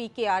PKR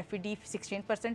FED 16%